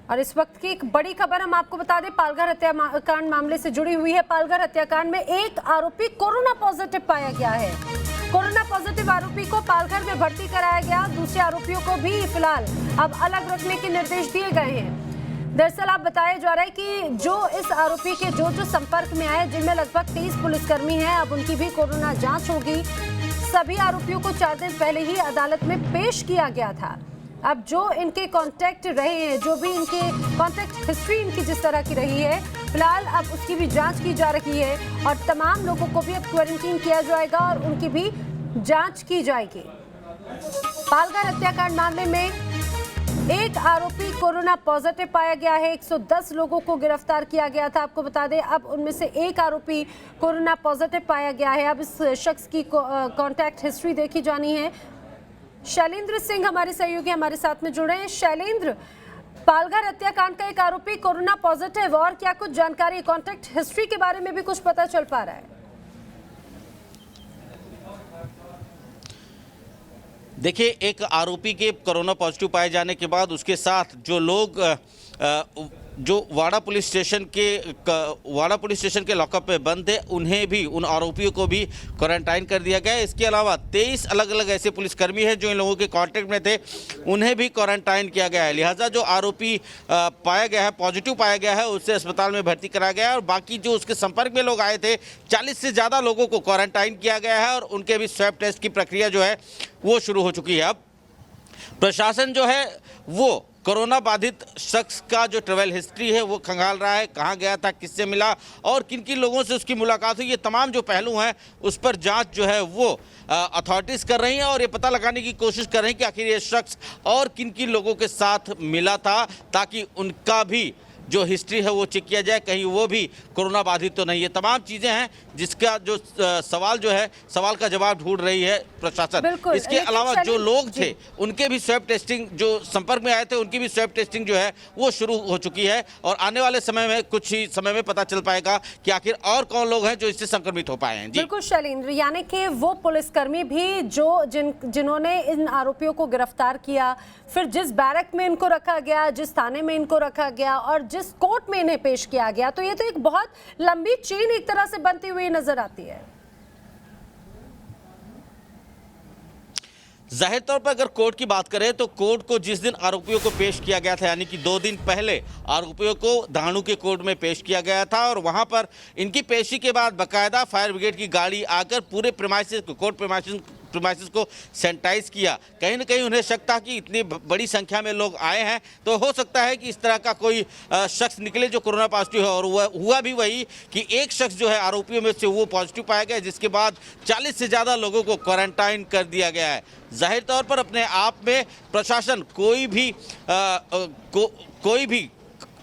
और इस वक्त की एक बड़ी खबर हम आपको बता दें, पालघर हत्याकांड मामले से जुड़ी हुई है। पालघर हत्याकांड में एक आरोपी कोरोना पॉजिटिव पाया गया है। कोरोना पॉजिटिव आरोपी को पालघर में भर्ती कराया गया। दूसरे आरोपियों को भी फिलहाल अब अलग रखने के निर्देश दिए गए हैं। दरअसल आप बताया जा रहा है कि जो इस आरोपी के जो संपर्क में आए, जिनमें लगभग 30 पुलिसकर्मी हैं, अब उनकी भी कोरोना जांच होगी। सभी आरोपियों को 4 दिन पहले ही अदालत में पेश किया गया था। अब जो इनके कांटेक्ट रहे हैं, जो भी इनके कांटेक्ट हिस्ट्री इनकी जिस तरह की रही है, फिलहाल अब उसकी भी जांच की जा रही है और तमाम लोगों को भी अब क्वारंटीन किया जाएगा और उनकी भी जांच की जाएगी। पालघर हत्याकांड मामले में एक आरोपी कोरोना पॉजिटिव पाया गया है। 110 लोगों को गिरफ्तार किया गया था। आपको बता दें, अब उनमें से एक आरोपी कोरोना पॉजिटिव पाया गया है। अब इस शख्स की कांटेक्ट हिस्ट्री देखी जानी है। शैलेंद्र सिंह हमारे सहयोगी हमारे साथ में जुड़े हैं। शैलेंद्र, पालघर हत्याकांड का एक आरोपी कोरोना पॉजिटिव, और क्या कुछ जानकारी कांटेक्ट हिस्ट्री के बारे में भी कुछ पता चल पा रहा है? देखिए, एक आरोपी के कोरोना पॉजिटिव पाए जाने के बाद उसके साथ जो लोग जो वाड़ा पुलिस स्टेशन के लॉकअप पे बंद थे, उन्हें भी, उन आरोपियों को भी क्वारंटाइन कर दिया गया है। इसके अलावा 23 अलग अलग ऐसे पुलिसकर्मी हैं जो इन लोगों के कांटेक्ट में थे, उन्हें भी क्वारंटाइन किया गया है। लिहाजा जो आरोपी पाया गया है, पॉजिटिव पाया गया है, उसे अस्पताल में भर्ती कराया गया है और बाकी जो उसके संपर्क में लोग आए थे, 40 से ज़्यादा लोगों को क्वारंटाइन किया गया है और उनके भी स्वैब टेस्ट की प्रक्रिया जो है वो शुरू हो चुकी है। अब प्रशासन जो है वो कोरोना बाधित शख्स का जो ट्रैवल हिस्ट्री है वो खंगाल रहा है। कहाँ गया था, किससे मिला और किन किन लोगों से उसकी मुलाकात हुई, ये तमाम जो पहलू हैं उस पर जांच जो है वो अथॉरिटीज़ कर रही हैं और ये पता लगाने की कोशिश कर रही हैं कि आखिर ये शख्स और किन किन लोगों के साथ मिला था, ताकि उनका भी जो हिस्ट्री है वो चेक किया जाए, कहीं वो भी कोरोना बाधित तो नहीं है। तमाम चीज़ें हैं जिसका जो सवाल जो है, सवाल का जवाब ढूंढ रही है प्रशासन। इसके अलावा जो लोग थे उनके भी स्वैब टेस्टिंग, जो संपर्क में आए थे उनकी भी स्वैब टेस्टिंग जो है वो शुरू हो चुकी है और आने वाले समय में, कुछ ही समय में पता चल पाएगा कि आखिर और कौन लोग हैं जो इससे संक्रमित हो पाए हैं। बिल्कुल शैलेंद्र, यानी कि वो पुलिसकर्मी भी जिन्होंने इन आरोपियों को गिरफ्तार किया, फिर जिस बैरक में इनको रखा गया, जिस थाने में इनको रखा गया और जिस कोर्ट में इन्हें पेश किया गया, तो ये तो एक बहुत लंबी चेन एक तरह से बनती हुई नजर आती है। जाहिर तौर पर अगर कोर्ट की बात करें तो कोर्ट को जिस दिन आरोपियों को पेश किया गया था, यानी कि 2 दिन पहले आरोपियों को धाणु के कोर्ट में पेश किया गया था और वहां पर इनकी पेशी के बाद बाकायदा फायर ब्रिगेड की गाड़ी आकर पूरे प्रीमाइसेस को, कोर्ट प्रीमाइसेस को सैनिटाइज किया। कहीं ना कहीं उन्हें शक था कि इतनी बड़ी संख्या में लोग आए हैं तो हो सकता है कि इस तरह का कोई शख्स निकले जो कोरोना पॉजिटिव है, और हुआ भी वही कि एक शख्स जो है आरोपियों में से वो पॉजिटिव पाया गया, जिसके बाद 40 से ज़्यादा लोगों को क्वारंटाइन कर दिया गया है। जाहिर तौर पर अपने आप में प्रशासन कोई भी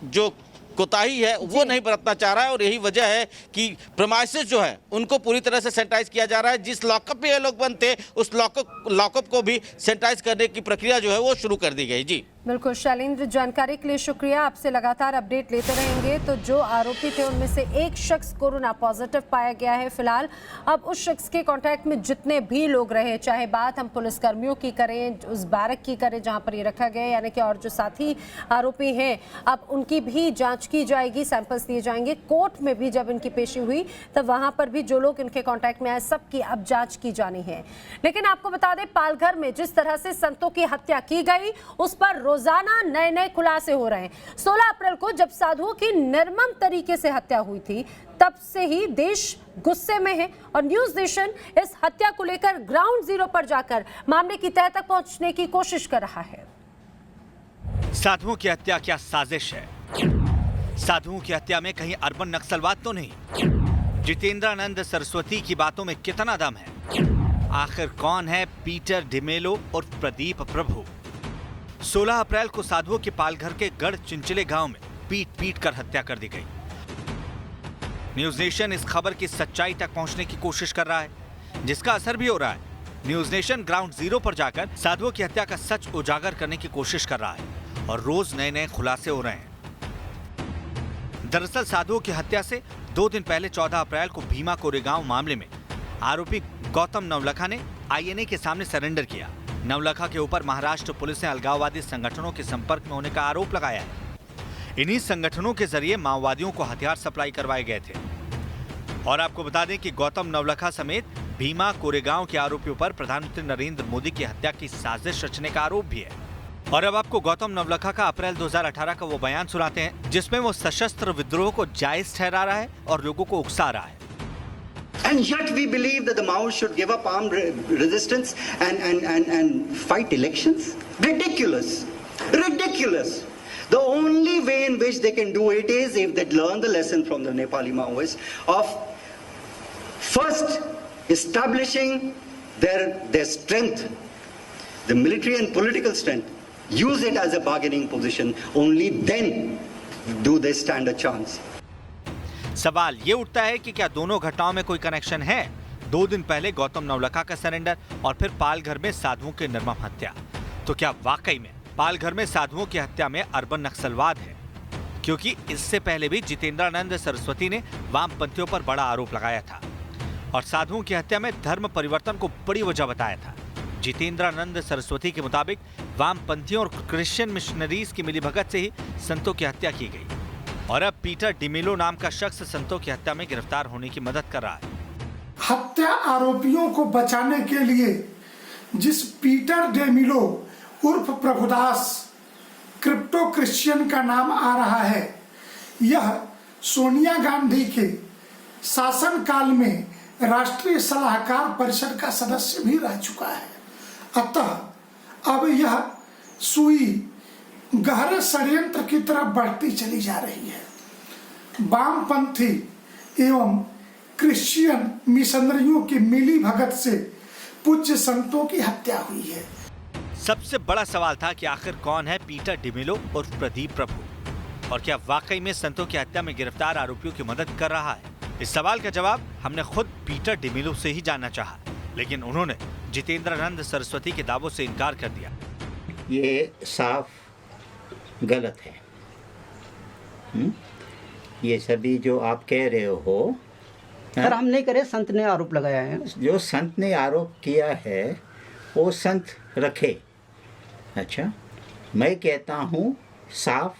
जो कोताही है वो नहीं बरतना चाह रहा है और यही वजह है कि प्रीमाइसेस जो है उनको पूरी तरह से सैनिटाइज किया जा रहा है। जिस लॉकअप में ये लोग बंद थे उस लॉकअप को भी सैनिटाइज करने की प्रक्रिया जो है वो शुरू कर दी गई। जी बिल्कुल शैलेंद्र, जानकारी के लिए शुक्रिया। आपसे लगातार अपडेट लेते रहेंगे। तो जो आरोपी थे उनमें से एक शख्स कोरोना पॉजिटिव पाया गया है। फिलहाल अब उस शख्स के कांटेक्ट में जितने भी लोग रहे, चाहे बात हम पुलिसकर्मियों की करें, उस बैरक की करें जहां पर ये रखा गया, यानी कि और जो साथी आरोपी हैं, अब उनकी भी जांच की जाएगी, सैंपल्स दिए जाएंगे। कोर्ट में भी जब इनकी पेशी हुई तब वहां पर भी जो लोग इनके कॉन्टैक्ट में आए, सबकी अब जाँच की जानी है। लेकिन आपको बता दें, पालघर में जिस तरह से संतों की हत्या की गई उस पर रोजाना नए नए खुलासे हो रहे हैं। 16 अप्रैल को जब साधुओं की निर्मम तरीके से हत्या हुई थी, तब से ही देश गुस्से में है और न्यूज़ नेशन इस हत्या को लेकर ग्राउंड जीरो पर जाकर मामले की तह तक पहुंचने की कोशिश कर रहा है। साधुओं की हत्या क्या साजिश है? साधुओं की हत्या में कहीं अर्बन नक्सलवाद तो नहीं? जितेंद्रानंद सरस्वती की बातों में कितना दम है? आखिर कौन है पीटर डिमेलो और प्रदीप प्रभु? 16 अप्रैल को साधुओं के पालघर के गढ़ चिंचले गांव में पीट कर हत्या कर दी गई। न्यूज़ नेशन इस खबर की सच्चाई तक पहुंचने की कोशिश कर रहा है, जिसका असर भी हो रहा है। न्यूज़ नेशन ग्राउंड जीरो पर जाकर साधुओं की हत्या का सच उजागर करने की कोशिश कर रहा है और रोज नए नए खुलासे हो रहे हैं। दरअसल साधुओं की हत्या से 2 दिन पहले 14 अप्रैल को भीमा कोरेगांव मामले में आरोपी गौतम नवलखा ने आईएनए के सामने सरेंडर किया। नवलखा के ऊपर महाराष्ट्र पुलिस ने अलगाववादी संगठनों के संपर्क में होने का आरोप लगाया है। इन्हीं संगठनों के जरिए माओवादियों को हथियार सप्लाई करवाए गए थे। और आपको बता दें कि गौतम नवलखा समेत भीमा कोरेगांव के आरोपियों पर प्रधानमंत्री नरेंद्र मोदी की हत्या की साजिश रचने का आरोप भी है। और अब आपको गौतम नवलखा का अप्रैल 2018 का वो बयान सुनाते हैं जिसमें वो सशस्त्र विद्रोह को जायज ठहरा रहा है और लोगों को उकसा रहा है। And yet we believe that the Maoists should give up armed resistance and fight elections? Ridiculous. Ridiculous. The only way in which they can do it is if they learn the lesson from the Nepali Maoists of first establishing their strength, the military and political strength, use it as a bargaining position. Only then do they stand a chance. सवाल ये उठता है कि क्या दोनों घटनाओं में कोई कनेक्शन है? 2 दिन पहले गौतम नवलखा का सरेंडर और फिर पालघर में साधुओं की निर्मम हत्या। तो क्या वाकई में पालघर में साधुओं की हत्या में अर्बन नक्सलवाद है? क्योंकि इससे पहले भी जितेंद्रानंद सरस्वती ने वामपंथियों पर बड़ा आरोप लगाया था और साधुओं की हत्या में धर्म परिवर्तन को बड़ी वजह बताया था। जितेंद्रानंद सरस्वती के मुताबिक वामपंथियों और क्रिश्चियन मिशनरीज की मिलीभगत से ही संतों की हत्या की गई। और अब पीटर डिमेलो नाम का शख्स संतों की हत्या में गिरफ्तार होने की मदद कर रहा है। हत्या आरोपियों को बचाने के लिए जिस पीटर डेमिलो उर्फ प्रभुदास क्रिप्टो क्रिश्चियन का नाम आ रहा है, यह सोनिया गांधी के शासनकाल में राष्ट्रीय सलाहकार परिषद का सदस्य भी रह चुका है। अतः अब यह सुई गहरे षड्यंत्र की तरफ बढ़ती चली जा रही है। वामपंथी एवं क्रिश्चियन मिशनरियों की मिली भगत से पूज्य संतों की हत्या हुई है। सबसे बड़ा सवाल था कि आखिर कौन है पीटर डिमेलो और प्रदीप प्रभु, और क्या वाकई में संतों की हत्या में गिरफ्तार आरोपियों की मदद कर रहा है? इस सवाल का जवाब हमने खुद पीटर डिमेलो से ही जानना चाहा, लेकिन उन्होंने जितेंद्रानंद सरस्वती के दावों से इनकार कर दिया। ये साफ गलत है। ये सभी जो आप कह रहे हो, सर हम नहीं करे, संत ने आरोप लगाया है। जो संत ने आरोप किया है वो संत रखे। अच्छा, मैं कहता हूँ साफ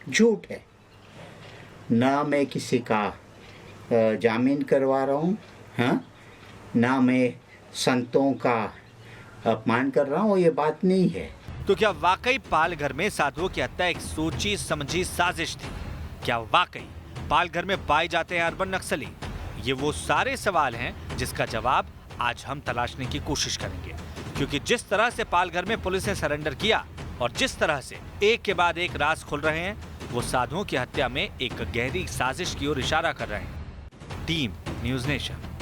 झूठ है। ना मैं किसी का जामीन करवा रहा हूँ, हाँ, ना मैं संतों का अपमान कर रहा हूँ, ये बात नहीं है। तो क्या वाकई पालघर में साधुओं की हत्या एक सोची समझी साजिश थी? क्या वाकई पालघर में पाए जाते हैं अर्बन नक्सली? ये वो सारे सवाल हैं जिसका जवाब आज हम तलाशने की कोशिश करेंगे, क्योंकि जिस तरह से पालघर में पुलिस ने सरेंडर किया और जिस तरह से एक के बाद एक राज खुल रहे हैं, वो साधुओं की हत्या में एक गहरी साजिश की ओर इशारा कर रहे हैं। Team news nation.